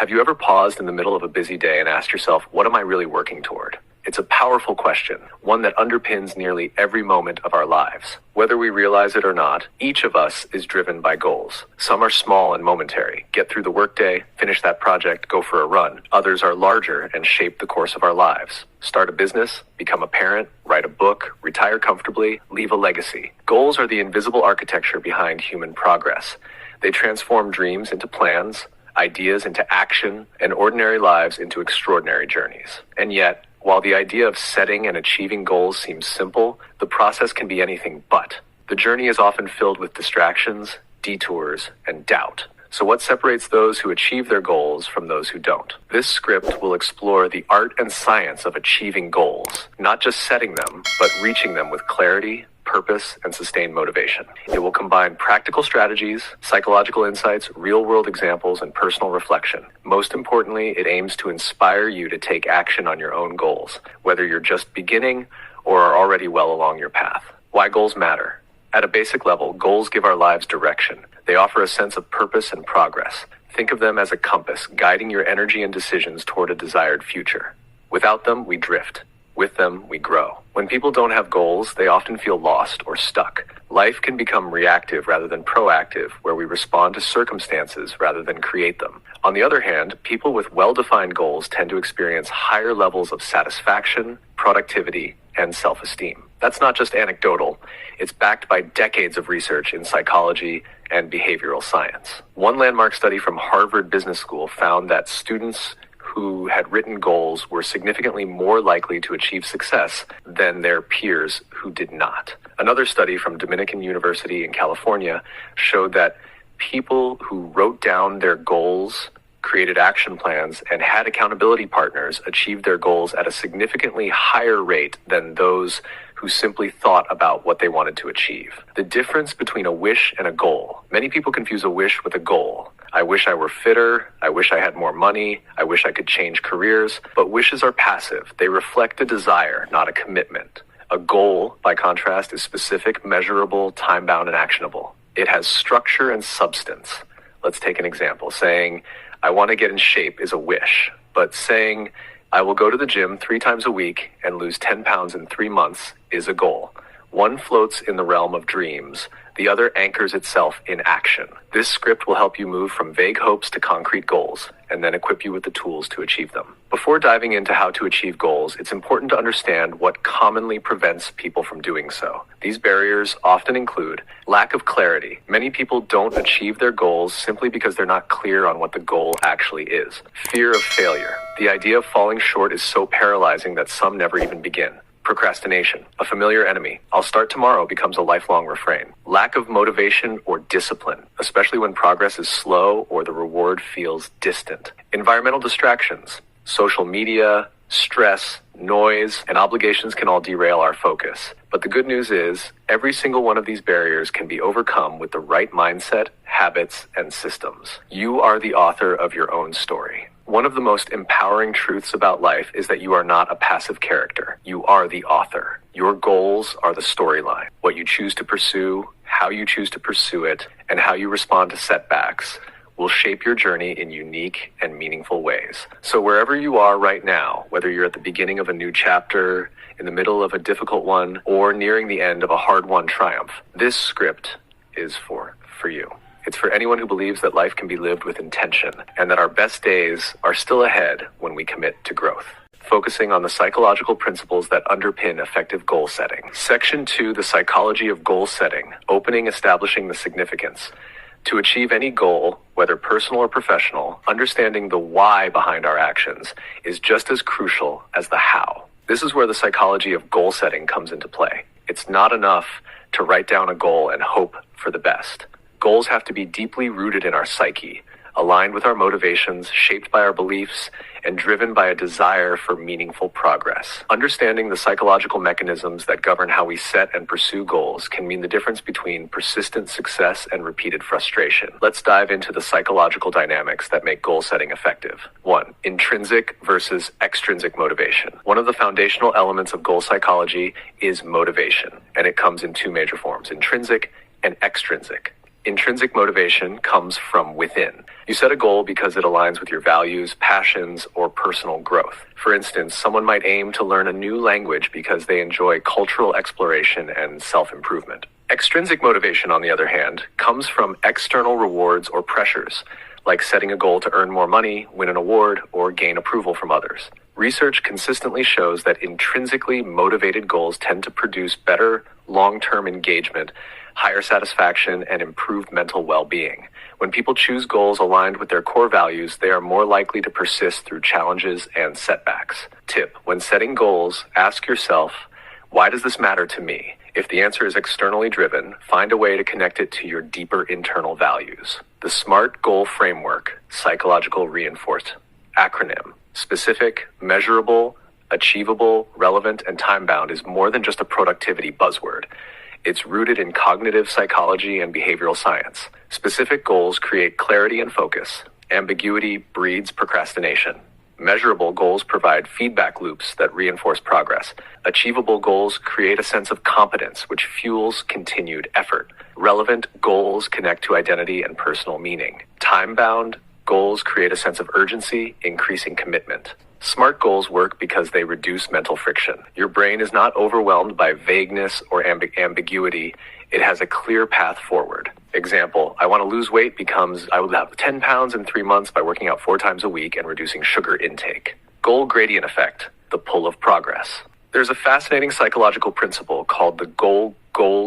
Have you ever paused in the middle of a busy day and asked yourself, what am I really working toward? It's a powerful question, one that underpins nearly every moment of our lives. Whether we realize it or not, each of us is driven by goals. Some are small and momentary. Get through the workday, finish that project, go for a run. Others are larger and shape the course of our lives. Start a business, become a parent, write a book, retire comfortably, leave a legacy. Goals are the invisible architecture behind human progress. They transform dreams into plans, ideas into action, and ordinary lives into extraordinary journeys. And yet, while the idea of setting and achieving goals seems simple, the process can be anything but. The journey is often filled with distractions, detours, and doubt. So what separates those who achieve their goals from those who don't? This script will explore the art and science of achieving goals, not just setting them, but reaching them with clarity, purpose, and sustained motivation. It will combine practical strategies, psychological insights, real-world examples, and personal reflection. Most importantly, it aims to inspire you to take action on your own goals, whether you're just beginning or are already well along your path. Why goals matter? At a basic level, goals give our lives direction. They offer a sense of purpose and progress. Think of them as a compass, guiding your energy and decisions toward a desired future. Without them, we drift. With them, we grow. When people don't have goals, they often feel lost or stuck. Life can become reactive rather than proactive, where we respond to circumstances rather than create them. On the other hand, people with well-defined goals tend to experience higher levels of satisfaction, productivity, and self-esteem. That's not just anecdotal. It's backed by decades of research in psychology and behavioral science. One landmark study from Harvard Business School found that students who had written goals were significantly more likely to achieve success than their peers who did not. Another study from Dominican University in California showed that people who wrote down their goals, created action plans, and had accountability partners achieved their goals at a significantly higher rate than those who simply thought about what they wanted to achieve. The difference between a wish and a goal. Many people confuse a wish with a goal. I wish I were fitter. I wish I had more money. I wish I could change careers. But wishes are passive. They reflect a desire, not a commitment. A goal, by contrast, is specific, measurable, time-bound, and actionable. It has structure and substance. Let's take an example. Saying, I want to get in shape is a wish. But saying, I will go to the gym 3 times a week and lose 10 pounds in 3 months is a goal. One floats in the realm of dreams. The other anchors itself in action. This script will help you move from vague hopes to concrete goals, and then equip you with the tools to achieve them. Before diving into how to achieve goals, it's important to understand what commonly prevents people from doing so. These barriers often include lack of clarity. Many people don't achieve their goals simply because they're not clear on what the goal actually is. Fear of failure. The idea of falling short is so paralyzing that some never even begin. Procrastination, a familiar enemy. I'll start tomorrow becomes a lifelong refrain. Lack of motivation or discipline, especially when progress is slow or the reward feels distant. Environmental distractions, social media, stress, noise, and obligations can all derail our focus. But the good news is, every single one of these barriers can be overcome with the right mindset, habits, and systems. You are the author of your own story. One of the most empowering truths about life is that you are not a passive character. You are the author. Your goals are the storyline. What you choose to pursue, how you choose to pursue it, and how you respond to setbacks will shape your journey in unique and meaningful ways. So wherever you are right now, whether you're at the beginning of a new chapter, in the middle of a difficult one, or nearing the end of a hard-won triumph, this script is for you. It's for anyone who believes that life can be lived with intention and that our best days are still ahead when we commit to growth. Focusing on the psychological principles that underpin effective goal setting. Section 2, the psychology of goal setting, opening establishing the significance. To achieve any goal, whether personal or professional, understanding the why behind our actions is just as crucial as the how. This is where the psychology of goal setting comes into play. It's not enough to write down a goal and hope for the best. Goals have to be deeply rooted in our psyche, aligned with our motivations, shaped by our beliefs, and driven by a desire for meaningful progress. Understanding the psychological mechanisms that govern how we set and pursue goals can mean the difference between persistent success and repeated frustration. Let's dive into the psychological dynamics that make goal setting effective. 1. Intrinsic versus extrinsic motivation. One of the foundational elements of goal psychology is motivation, and it comes in 2 major forms, intrinsic and extrinsic. Intrinsic motivation comes from within. You set a goal because it aligns with your values, passions, or personal growth. For instance, someone might aim to learn a new language because they enjoy cultural exploration and self-improvement. Extrinsic motivation, on the other hand, comes from external rewards or pressures, like setting a goal to earn more money, win an award, or gain approval from others. Research consistently shows that intrinsically motivated goals tend to produce better long-term engagement, higher satisfaction, and improved mental well-being. When people choose goals aligned with their core values, they are more likely to persist through challenges and setbacks. Tip: when setting goals, ask yourself, why does this matter to me? If the answer is externally driven, find a way to connect it to your deeper internal values. The SMART Goal Framework, Psychological Reinforcement. Acronym: specific, measurable, achievable, relevant, and time-bound, is more than just a productivity buzzword. It's rooted in cognitive psychology and behavioral science. Specific goals create clarity and focus. Ambiguity breeds procrastination. Measurable goals provide feedback loops that reinforce progress. Achievable goals create a sense of competence, which fuels continued effort. Relevant goals connect to identity and personal meaning. Time-bound goals create a sense of urgency, increasing commitment. SMART goals work because they reduce mental friction. Your brain is not overwhelmed by vagueness or ambiguity. It has a clear path forward. Example: I want to lose weight becomes I will have 10 pounds in 3 months by working out 4 times a week and reducing sugar intake. Goal gradient effect, the pull of progress. There's a fascinating psychological principle called the goal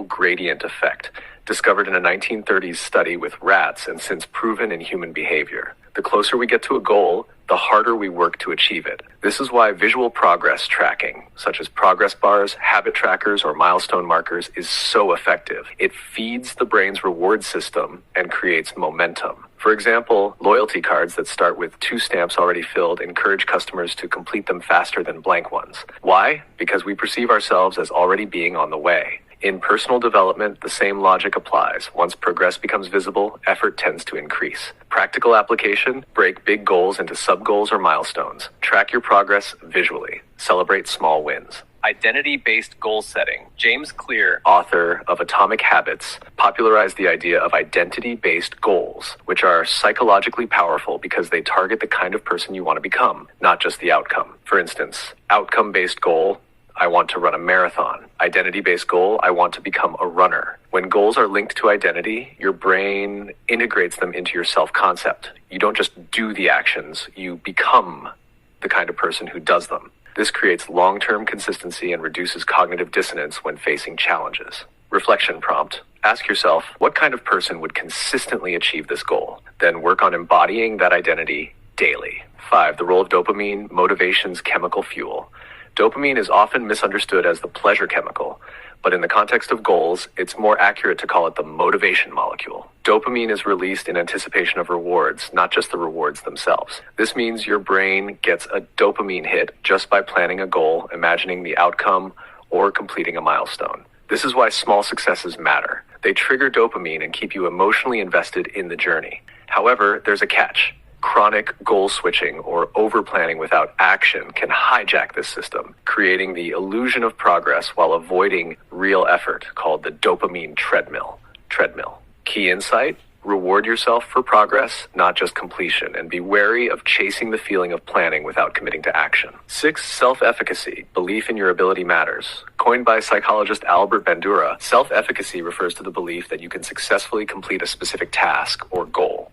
gradient effect, discovered in a 1930s study with rats and since proven in human behavior. The closer we get to a goal, the harder we work to achieve it. This is why visual progress tracking, such as progress bars, habit trackers, or milestone markers, is so effective. It feeds the brain's reward system and creates momentum. For example, loyalty cards that start with 2 stamps already filled encourage customers to complete them faster than blank ones. Why? Because we perceive ourselves as already being on the way. In personal development, the same logic applies. Once progress becomes visible, effort tends to increase. Practical application: break big goals into sub-goals or milestones. Track your progress visually. Celebrate small wins. Identity-based goal setting. James Clear, author of Atomic Habits, popularized the idea of identity-based goals, which are psychologically powerful because they target the kind of person you want to become, not just the outcome. For instance, outcome-based goal: I want to run a marathon. Identity-based goal: I want to become a runner. When goals are linked to identity, your brain integrates them into your self-concept. You don't just do the actions, you become the kind of person who does them. This creates long-term consistency and reduces cognitive dissonance when facing challenges. Reflection prompt: ask yourself, what kind of person would consistently achieve this goal? Then work on embodying that identity daily. 5. The role of dopamine, motivation's chemical fuel. Dopamine is often misunderstood as the pleasure chemical, but in the context of goals, it's more accurate to call it the motivation molecule. Dopamine is released in anticipation of rewards, not just the rewards themselves. This means your brain gets a dopamine hit just by planning a goal, imagining the outcome, or completing a milestone. This is why small successes matter. They trigger dopamine and keep you emotionally invested in the journey. However, there's a catch. Chronic goal switching or over-planning without action can hijack this system, creating the illusion of progress while avoiding real effort, called the dopamine treadmill. Key insight: reward yourself for progress, not just completion, and be wary of chasing the feeling of planning without committing to action. 6. Self-efficacy, belief in your ability matters. Coined by psychologist Albert Bandura, self-efficacy refers to the belief that you can successfully complete a specific task or goal.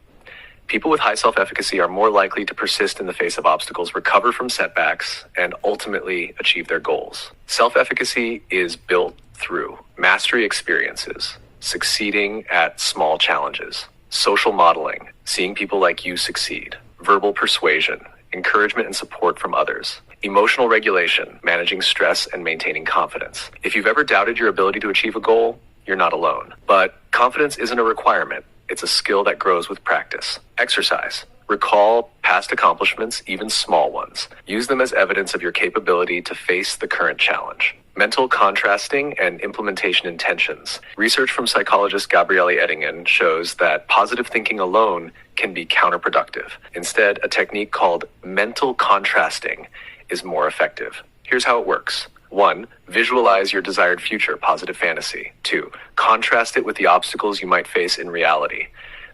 People with high self-efficacy are more likely to persist in the face of obstacles, recover from setbacks, and ultimately achieve their goals. Self-efficacy is built through mastery experiences, succeeding at small challenges, social modeling, seeing people like you succeed, verbal persuasion, encouragement and support from others, emotional regulation, managing stress and maintaining confidence. If you've ever doubted your ability to achieve a goal, you're not alone. But confidence isn't a requirement. It's a skill that grows with practice. Exercise. Recall past accomplishments, even small ones. Use them as evidence of your capability to face the current challenge. Mental contrasting and implementation intentions. Research from psychologist Gabriele Eddingen shows that positive thinking alone can be counterproductive. Instead, a technique called mental contrasting is more effective. Here's how it works. 1. Visualize your desired future, positive fantasy. 2. Contrast it with the obstacles you might face in reality.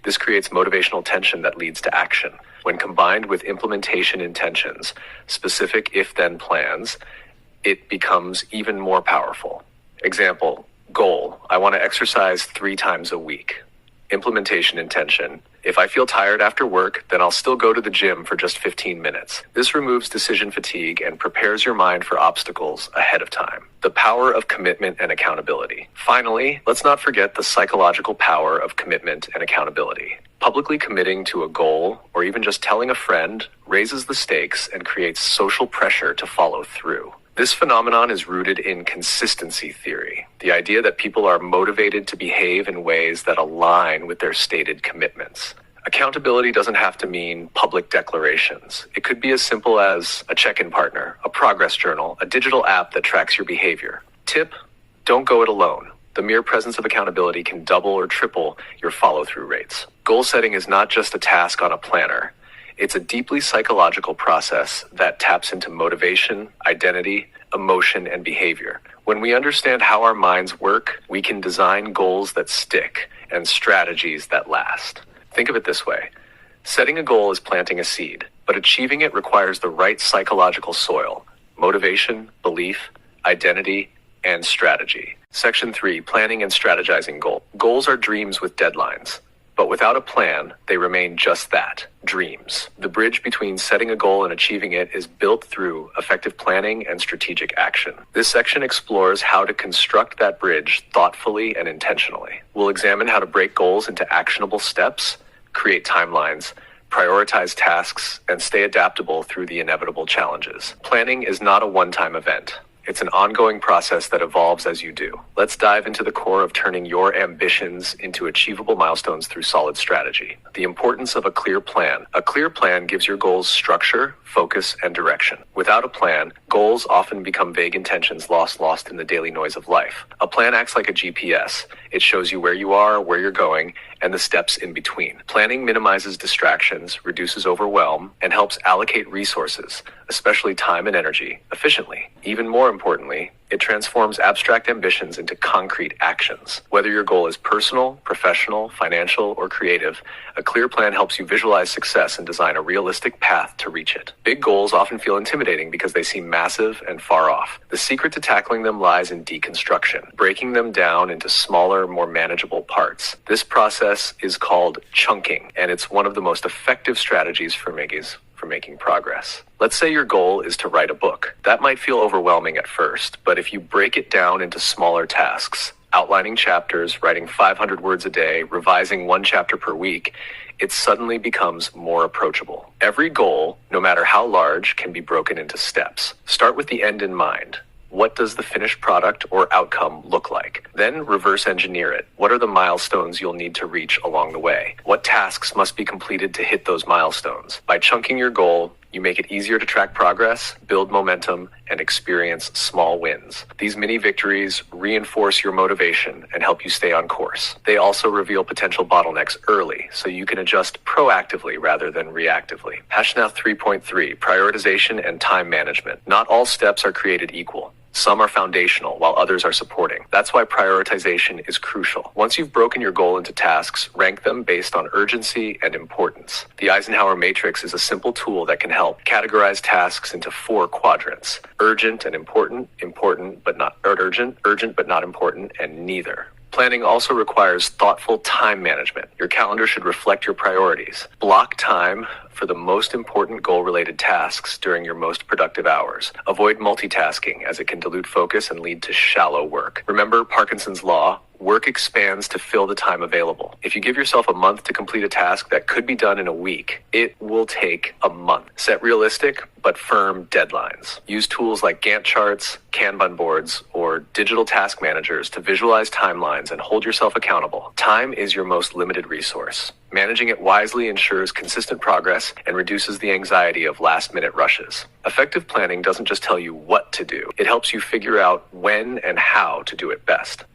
This creates motivational tension that leads to action. When combined with implementation intentions, specific if-then plans, it becomes even more powerful. Example, goal, I want to exercise 3 times a week. Implementation intention, if I feel tired after work, then I'll still go to the gym for just 15 minutes. This removes decision fatigue and prepares your mind for obstacles ahead of time. The power of commitment and accountability. Finally, let's not forget the psychological power of commitment and accountability. Publicly committing to a goal, or even just telling a friend, raises the stakes and creates social pressure to follow through. This phenomenon is rooted in consistency theory, the idea that people are motivated to behave in ways that align with their stated commitments. Accountability doesn't have to mean public declarations. It could be as simple as a check-in partner, a progress journal, a digital app that tracks your behavior. Tip, don't go it alone. The mere presence of accountability can double or triple your follow-through rates. Goal setting is not just a task on a planner. It's a deeply psychological process that taps into motivation, identity, emotion, and behavior. When we understand how our minds work, we can design goals that stick and strategies that last. Think of it this way. Setting a goal is planting a seed, but achieving it requires the right psychological soil: motivation, belief, identity, and strategy. Section 3, planning and strategizing goals. Goals are dreams with deadlines. But without a plan, they remain just that, dreams. The bridge between setting a goal and achieving it is built through effective planning and strategic action. This section explores how to construct that bridge thoughtfully and intentionally. We'll examine how to break goals into actionable steps, create timelines, prioritize tasks, and stay adaptable through the inevitable challenges. Planning is not a one-time event. It's an ongoing process that evolves as you do. Let's dive into the core of turning your ambitions into achievable milestones through solid strategy. The importance of a clear plan. A clear plan gives your goals structure, focus, and direction. Without a plan, goals often become vague intentions lost in the daily noise of life. A plan acts like a GPS. It shows you where you are, where you're going, and the steps in between. Planning minimizes distractions, reduces overwhelm, and helps allocate resources, especially time and energy, efficiently. Even more importantly, it transforms abstract ambitions into concrete actions. Whether your goal is personal, professional, financial, or creative, a clear plan helps you visualize success and design a realistic path to reach it. Big goals often feel intimidating because they seem massive and far off. The secret to tackling them lies in deconstruction, breaking them down into smaller, more manageable parts. This process is called chunking, and it's one of the most effective strategies for making progress. Let's say your goal is to write a book. That might feel overwhelming at first, but if you break it down into smaller tasks, outlining chapters, writing 500 words a day, revising 1 chapter per week, it suddenly becomes more approachable. Every goal, no matter how large, can be broken into steps. Start with the end in mind. What does the finished product or outcome look like? Then reverse engineer it. What are the milestones you'll need to reach along the way? What tasks must be completed to hit those milestones? By chunking your goal, you make it easier to track progress, build momentum, and experience small wins. These mini victories reinforce your motivation and help you stay on course. They also reveal potential bottlenecks early, so you can adjust proactively rather than reactively. Now 3.3, prioritization and time management. Not all steps are created equal. Some are foundational, while others are supporting. That's why prioritization is crucial. Once you've broken your goal into tasks, rank them based on urgency and importance. The Eisenhower matrix is a simple tool that can help categorize tasks into 4 quadrants: urgent and important, important but not urgent, urgent but not important, and neither. Planning also requires thoughtful time management. Your calendar should reflect your priorities. Block time for the most important goal-related tasks during your most productive hours. Avoid multitasking, as it can dilute focus and lead to shallow work. Remember Parkinson's law: work expands to fill the time available. If you give yourself a month to complete a task that could be done in a week, it will take a month. Set realistic but firm deadlines. Use tools like Gantt charts, Kanban boards, or digital task managers to visualize timelines and hold yourself accountable. Time is your most limited resource. Managing it wisely ensures consistent progress and reduces the anxiety of last-minute rushes. Effective planning doesn't just tell you what to do. It helps you figure out when and how to do it best.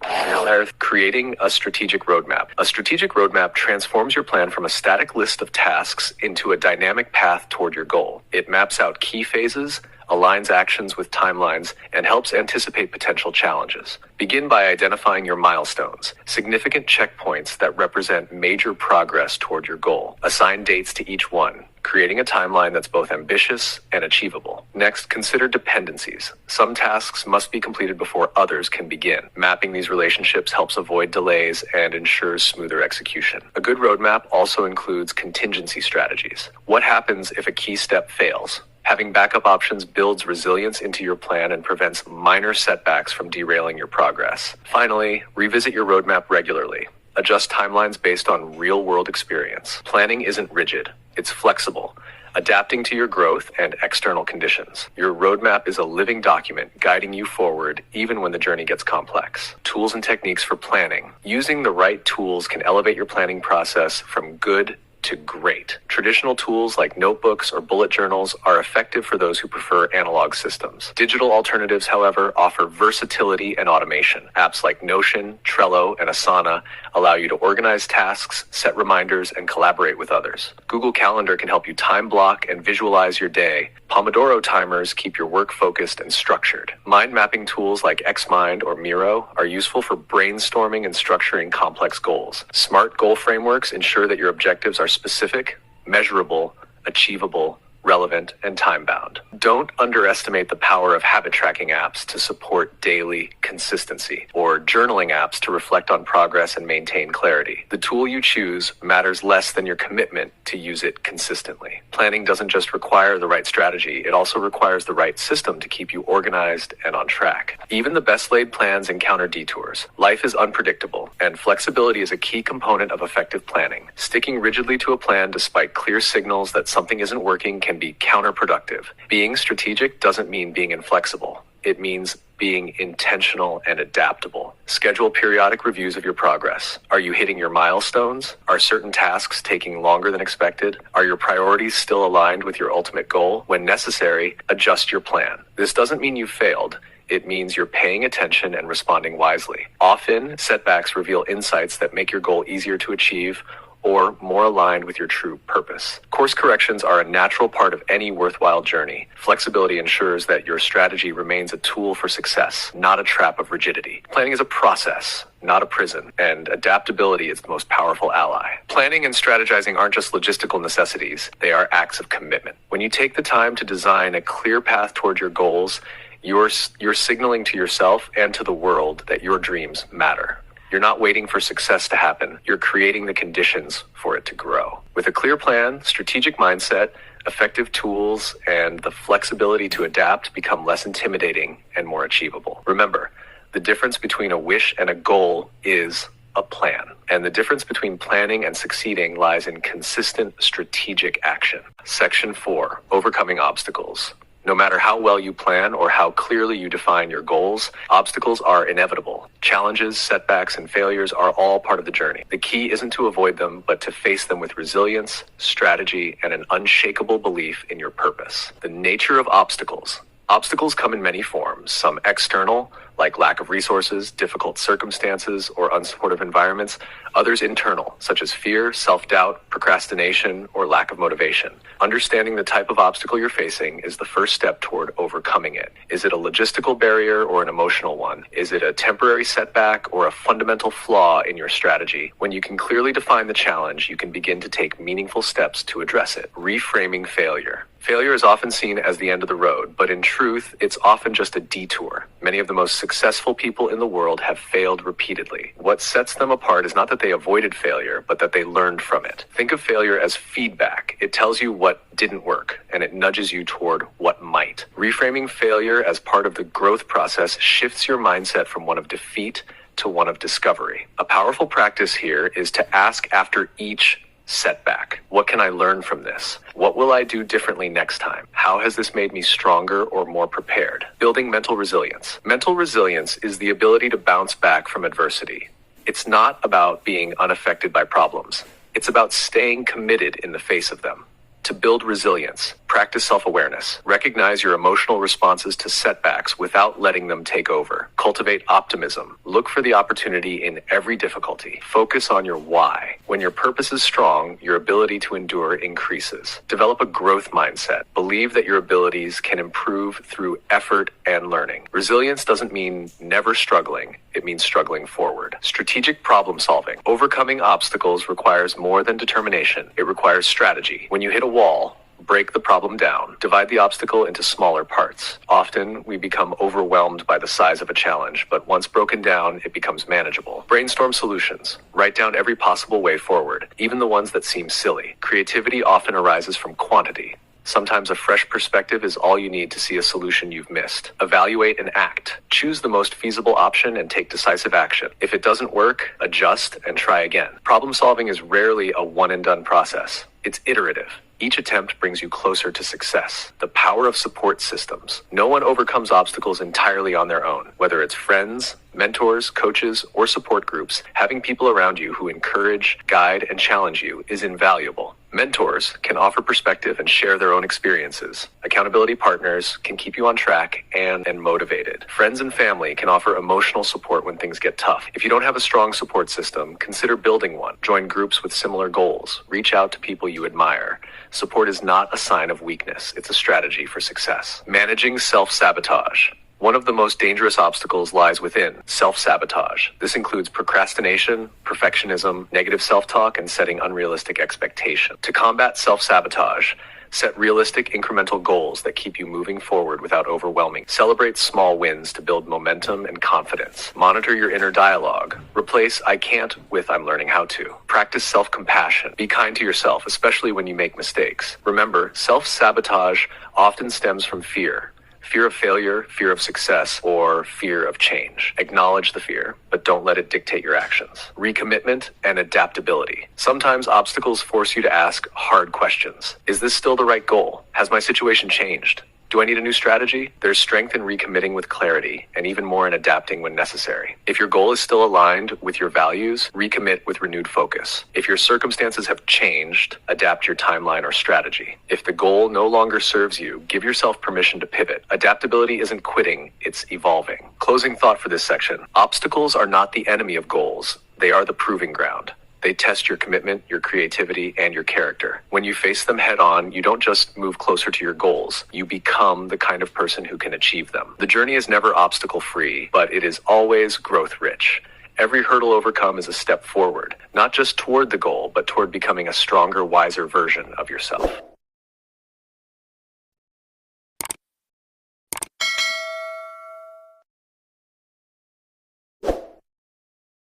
Creating a strategic roadmap. A strategic roadmap transforms your plan from a static list of tasks into a dynamic path toward your goal. It maps out out key phases, aligns actions with timelines, and helps anticipate potential challenges. Begin by identifying your milestones, significant checkpoints that represent major progress toward your goal. Assign dates to each one, creating a timeline that's both ambitious and achievable. Next, consider dependencies. Some tasks must be completed before others can begin. Mapping these relationships helps avoid delays and ensures smoother execution. A good roadmap also includes contingency strategies. What happens if a key step fails? Having backup options builds resilience into your plan and prevents minor setbacks from derailing your progress. Finally, revisit your roadmap regularly. Adjust timelines based on real-world experience. Planning isn't rigid, it's flexible, adapting to your growth and external conditions. Your roadmap is a living document guiding you forward even when the journey gets complex. Tools and techniques for planning. Using the right tools can elevate your planning process from good to great. Traditional tools like notebooks or bullet journals are effective for those who prefer analog systems. Digital alternatives, however, offer versatility and automation. Apps like Notion, Trello, and Asana allow you to organize tasks, set reminders, and collaborate with others. Google Calendar can help you time block and visualize your day. Pomodoro timers keep your work focused and structured. Mind mapping tools like Xmind or Miro are useful for brainstorming and structuring complex goals. Smart goal frameworks ensure that your objectives are specific, measurable, achievable, relevant, and time-bound. Don't underestimate the power of habit tracking apps to support daily consistency, or journaling apps to reflect on progress and maintain clarity. The tool you choose matters less than your commitment to use it consistently. Planning doesn't just require the right strategy, it also requires the right system to keep you organized and on track. Even the best laid plans encounter detours. Life is unpredictable, and flexibility is a key component of effective planning. Sticking rigidly to a plan despite clear signals that something isn't working can be counterproductive. Being strategic doesn't mean being inflexible. It means being intentional and adaptable. Schedule periodic reviews of your progress. Are you hitting your milestones? Are certain tasks taking longer than expected? Are your priorities still aligned with your ultimate goal? When necessary, adjust your plan. This doesn't mean you failed. It means you're paying attention and responding wisely. Often, setbacks reveal insights that make your goal easier to achieve or more aligned with your true purpose. Course corrections are a natural part of any worthwhile journey. Flexibility ensures that your strategy remains a tool for success, not a trap of rigidity. Planning is a process, not a prison, and adaptability is the most powerful ally. Planning and strategizing aren't just logistical necessities, they are acts of commitment. When you take the time to design a clear path toward your goals, you're signaling to yourself and to the world that your dreams matter. You're not waiting for success to happen. You're creating the conditions for it to grow. With a clear plan, strategic mindset, effective tools, and the flexibility to adapt become less intimidating and more achievable. Remember, the difference between a wish and a goal is a plan. And the difference between planning and succeeding lies in consistent strategic action. Section 4, Overcoming Obstacles. No matter how well you plan or how clearly you define your goals, obstacles are inevitable. Challenges, setbacks, and failures are all part of the journey. The key isn't to avoid them, but to face them with resilience, strategy, and an unshakable belief in your purpose. The nature of obstacles. Obstacles come in many forms, some external, like lack of resources, difficult circumstances, or unsupportive environments, others internal, such as fear, self-doubt, procrastination, or lack of motivation. Understanding the type of obstacle you're facing is the first step toward overcoming it. Is it a logistical barrier or an emotional one? Is it a temporary setback or a fundamental flaw in your strategy? When you can clearly define the challenge, you can begin to take meaningful steps to address it. Reframing failure. Failure is often seen as the end of the road, but in truth, it's often just a detour. Many of the most successful people in the world have failed repeatedly. What sets them apart is not that they avoided failure, but that they learned from it. Think of failure as feedback. It tells you what didn't work, and it nudges you toward what might. Reframing failure as part of the growth process shifts your mindset from one of defeat to one of discovery. A powerful practice here is to ask after each setback. What can I learn from this? What will I do differently next time? How has this made me stronger or more prepared? Building mental resilience. Mental resilience is the ability to bounce back from adversity. It's not about being unaffected by problems. It's about staying committed in the face of them. To build resilience, Practice self-awareness. Recognize your emotional responses to setbacks without letting them take over. Cultivate optimism. Look for the opportunity in every difficulty. Focus on your why. When your purpose is strong, your ability to endure increases. Develop a growth mindset. Believe that your abilities can improve through effort and learning. Resilience doesn't mean never struggling. It means struggling forward. Strategic problem solving. Overcoming obstacles requires more than determination. It requires strategy. When you hit a wall, break the problem down. Divide the obstacle into smaller parts. Often, we become overwhelmed by the size of a challenge, but once broken down, it becomes manageable. Brainstorm solutions. Write down every possible way forward, even the ones that seem silly. Creativity often arises from quantity. Sometimes a fresh perspective is all you need to see a solution you've missed. Evaluate and act. Choose the most feasible option and take decisive action. If it doesn't work, adjust and try again. Problem solving is rarely a one-and-done process. It's iterative. Each attempt brings you closer to success. The power of support systems. No one overcomes obstacles entirely on their own. Whether it's friends, mentors, coaches, or support groups, having people around you who encourage, guide, and challenge you is invaluable. Mentors can offer perspective and share their own experiences. Accountability partners can keep you on track and motivated. Friends and family can offer emotional support when things get tough. If you don't have a strong support system, consider building one. Join groups with similar goals. Reach out to people you admire. Support is not a sign of weakness. It's a strategy for success. Managing self-sabotage. One of the most dangerous obstacles lies within self-sabotage. This includes procrastination, perfectionism, negative self-talk, and setting unrealistic expectations. To combat self-sabotage, set realistic incremental goals that keep you moving forward without overwhelming. Celebrate small wins to build momentum and confidence. Monitor your inner dialogue. Replace "I can't" with "I'm learning how to." Practice self-compassion. Be kind to yourself, especially when you make mistakes. Remember, self-sabotage often stems from fear. Fear of failure, fear of success, or fear of change. Acknowledge the fear, but don't let it dictate your actions. Recommitment and adaptability. Sometimes obstacles force you to ask hard questions. Is this still the right goal? Has my situation changed? Do I need a new strategy? There's strength in recommitting with clarity, and even more in adapting when necessary. If your goal is still aligned with your values, recommit with renewed focus. If your circumstances have changed, adapt your timeline or strategy. If the goal no longer serves you, give yourself permission to pivot. Adaptability isn't quitting, it's evolving. Closing thought for this section. Obstacles are not the enemy of goals. They are the proving ground. They test your commitment, your creativity, and your character. When you face them head on, you don't just move closer to your goals. You become the kind of person who can achieve them. The journey is never obstacle-free, but it is always growth-rich. Every hurdle overcome is a step forward, not just toward the goal, but toward becoming a stronger, wiser version of yourself.